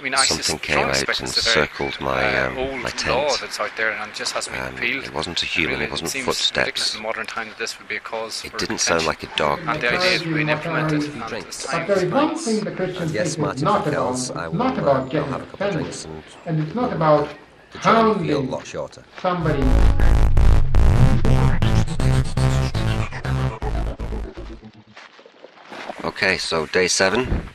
I mean, something came out and circled my my tent. Law that's out there and just hasn't been repealed. It wasn't a human, really, it wasn't seems footsteps. Ridiculous in modern time that this would be a cause it for didn't contention. sound like a dog. And the idea of being implemented. But there is one thing the Christian faith is not about. It's not about getting offended, and it's not about hounding somebody. Okay, so day 7,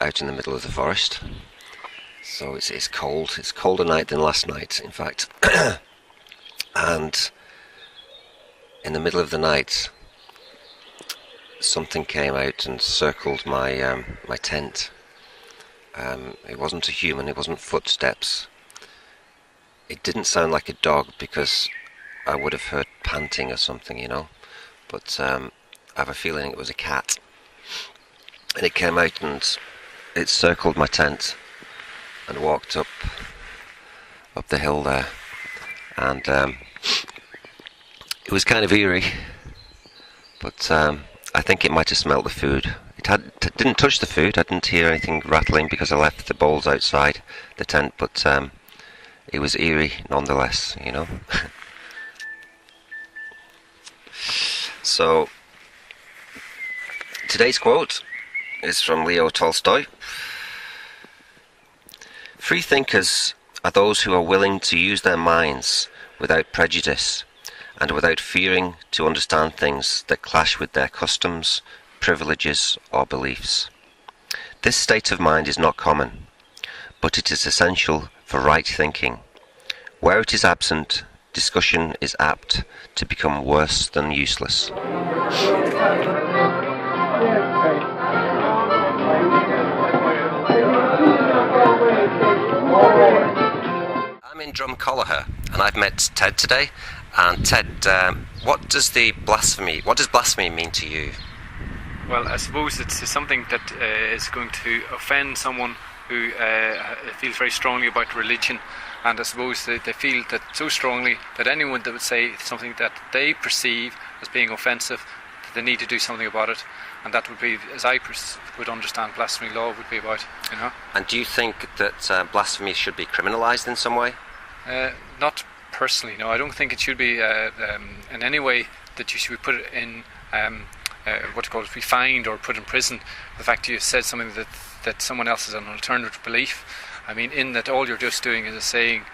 out in the middle of the forest. So it's cold. It's colder night than last night, in fact. And in the middle of the night, something came out and circled my my tent. It wasn't a human. It wasn't footsteps. It didn't sound like a dog because I would have heard panting or something, you know. But I have a feeling it was a cat. And it came out and it circled my tent and walked up the hill there. And it was kind of eerie, but I think it might have smelt the food. It didn't touch the food. I didn't hear anything rattling because I left the bowls outside the tent, but it was eerie nonetheless, you know. So today's quote is from Leo Tolstoy. Freethinkers are those who are willing to use their minds without prejudice and without fearing to understand things that clash with their customs, privileges or beliefs. This state of mind is not common, but it is essential for right thinking. Where it is absent, discussion is apt to become worse than useless. I'm in Dromcolliher and I've met Ted today. And Ted, what does blasphemy mean to you? Well, I suppose it's something that is going to offend someone who feels very strongly about religion, and I suppose they feel that so strongly that anyone that would say something that they perceive as being offensive, that they need to do something about it, and that would be, as I would understand blasphemy law would be about, you know. And do you think that blasphemy should be criminalised in some way? Not personally, no. I don't think it should be in any way that you should put it in be fined or put in prison. The fact you said something that someone else has an alternative belief. I mean, in that all you're just doing is saying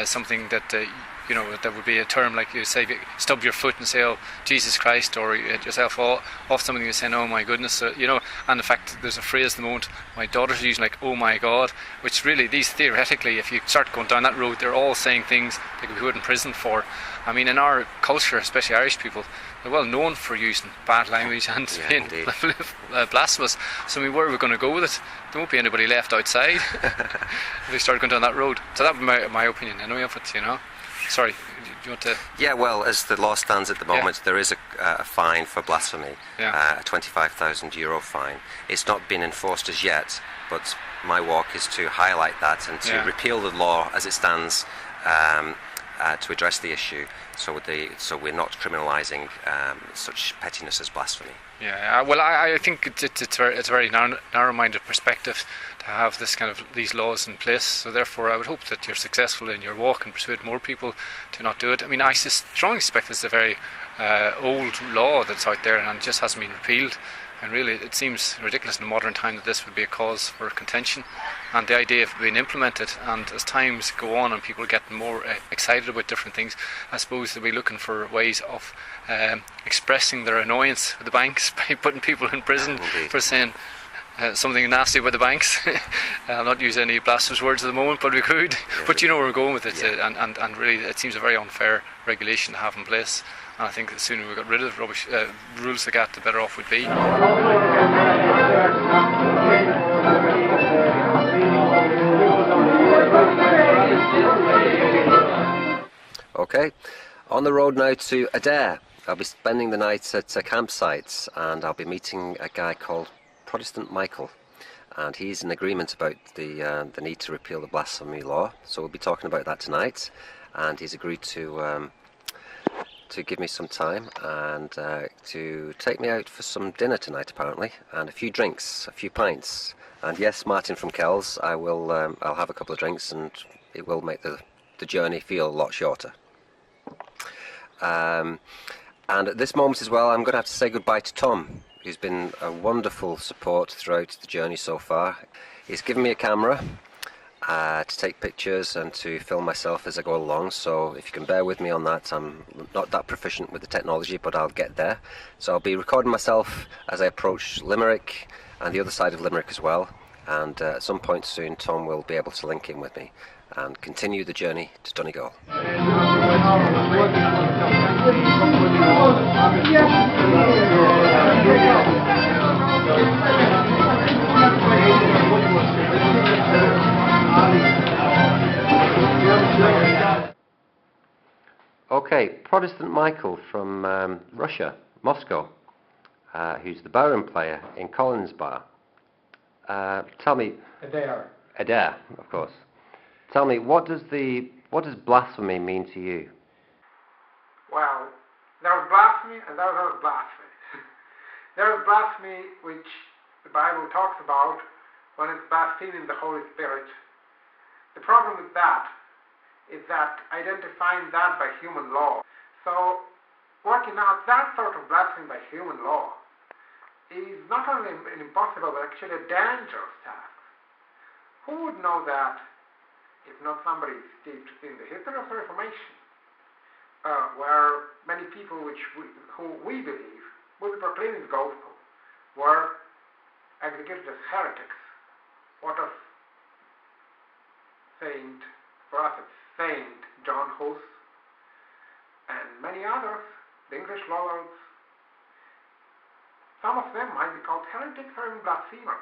something that that would be a term like you say, stub your foot and say, "Oh, Jesus Christ," or you hit yourself off something you're saying, "Oh my goodness," And the fact there's a phrase at the moment my daughter's using like "Oh my God," which really these theoretically, if you start going down that road, they're all saying things they could be put in prison for. I mean, in our culture, especially Irish people, they're well known for using bad language and being blasphemous. So I mean, where are we going to go with it? There won't be anybody left outside if we start going down that road. So that would be my opinion anyway of it, you know. Sorry, do you want to? Yeah, well, as the law stands at the moment, there is a fine for blasphemy, a €25,000 fine. It's not been enforced as yet, but my walk is to highlight that and to repeal the law as it stands to address the issue, so we're not criminalising such pettiness as blasphemy. Yeah, well, I think it's a very narrow-minded perspective to have these laws in place. So therefore, I would hope that you're successful in your walk and persuade more people to not do it. I mean, I strongly suspect it's a very old law that's out there and just hasn't been repealed. And really, it seems ridiculous in modern time that this would be a cause for contention. And the idea of it being implemented, and as times go on and people get more excited about different things, I suppose they'll be looking for ways of expressing their annoyance with the banks by putting people in prison for saying something nasty about the banks. I'll not use any blasphemous words at the moment, but we could. Yeah, but you know where we're going with it, and really it seems a very unfair regulation to have in place. And I think the sooner we got rid of rubbish rules like that, the better off we'd be. Okay, on the road now to Adare. I'll be spending the night at campsites, and I'll be meeting a guy called Protestant Michael, and he's in agreement about the need to repeal the Blasphemy Law. So we'll be talking about that tonight, and he's agreed to give me some time and to take me out for some dinner tonight, apparently, and a few drinks, a few pints, And yes, Martin from Kells, I'll have a couple of drinks, and it will make the journey feel a lot shorter. And at this moment as well, I'm going to have to say goodbye to Tom, who's been a wonderful support throughout the journey so far. He's given me a camera to take pictures and to film myself as I go along, so if you can bear with me on that, I'm not that proficient with the technology, but I'll get there. So I'll be recording myself as I approach Limerick and the other side of Limerick as well, and at some point soon Tom will be able to link in with me and continue the journey to Donegal. Okay, Protestant Michael from Russia, Moscow, who's the bowring player in Collins Bar. Tell me, Adare, of course. Tell me, what does blasphemy mean to you? Well, there was blasphemy and there was blasphemy. There is blasphemy which the Bible talks about when it's blaspheming the Holy Spirit. The problem with that is that identifying that by human law. So working out that sort of blasphemy by human law is not only an impossible but actually a dangerous task. Who would know that if not somebody steeped in the history of the Reformation, where many people who we believe will be proclaiming the gospel were executed as heretics? What of for us it's Saint John Hus and many others, the English lords. Some of them might be called heretics or even blasphemers.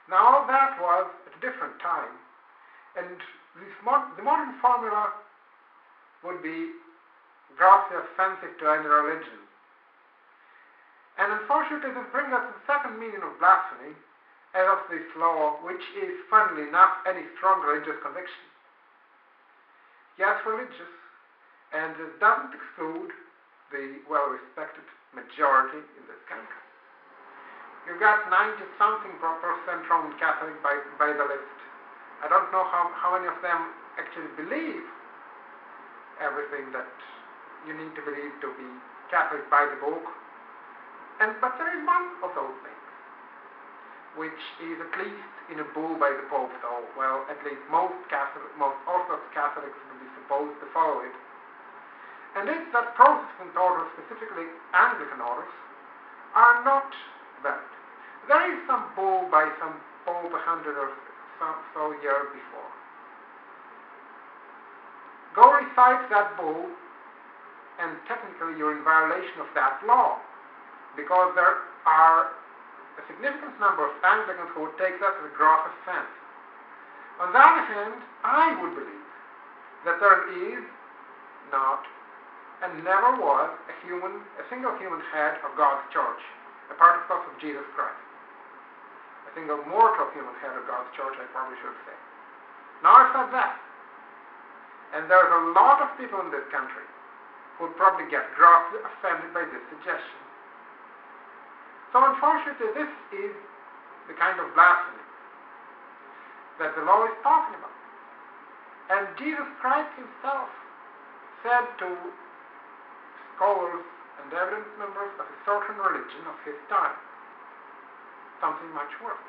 Now all that was at a different time, and the modern formula would be grossly offensive to any religion. And unfortunately this brings us to the second meaning of blasphemy as of this law, which is, funnily enough, any strong religious conviction. Yes, religious, and it doesn't exclude the well-respected majority in this country. You've got 90-something percent Roman Catholic by the list. I don't know how many of them actually believe everything that you need to believe to be Catholic by the book. But there is one of those things which is at least in a bull by the Pope, so, well, at least most Orthodox Catholics will be supposed to follow it. And it's that Protestant orders, specifically Anglican orders, are not valid. There is some bull by some Pope 100 or so years before. Go recite that bull, and technically you're in violation of that law, because there are a significant number of Anglicans who would take that as a gross offense. On the other hand, I would believe that there is not and never was a single human head of God's church, apart of course of Jesus Christ. A single mortal human head of God's church, I probably should say. Now I've said that. And there's a lot of people in this country who would probably get grossly offended by this suggestion. So unfortunately, this is the kind of blasphemy that the law is talking about. And Jesus Christ himself said to scholars and evident members of a certain religion of his time something much worse.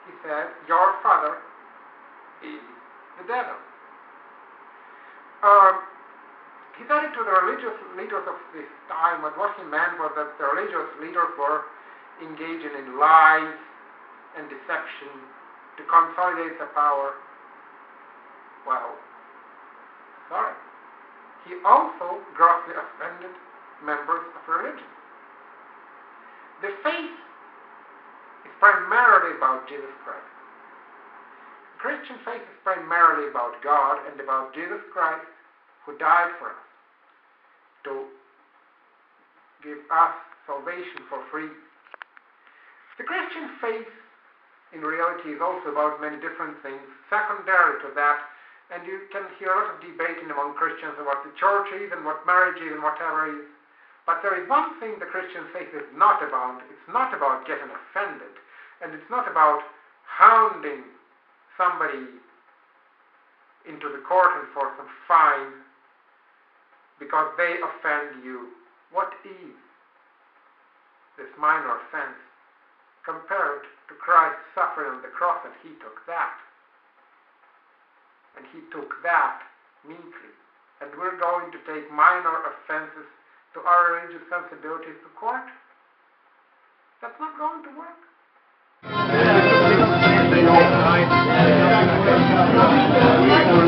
He said, your father is the devil. He said it to the religious leaders of this time, but what he meant was that the religious leaders were engaging in lies and deception to consolidate their power. Well, sorry. He also grossly offended members of religion. The faith is primarily about Jesus Christ. The Christian faith is primarily about God and about Jesus Christ, who died for us, to give us salvation for free. The Christian faith, in reality, is also about many different things, secondary to that, and you can hear a lot of debating among Christians about the church is and what marriage is and whatever is. But there is one thing the Christian faith is not about. It's not about getting offended. And it's not about hounding somebody into the court and for some fine because they offend you. What is this minor offense compared to Christ's suffering on the cross? And he took that. And he took that meekly. And we're going to take minor offenses to our religious sensibilities to court? That's not going to work. We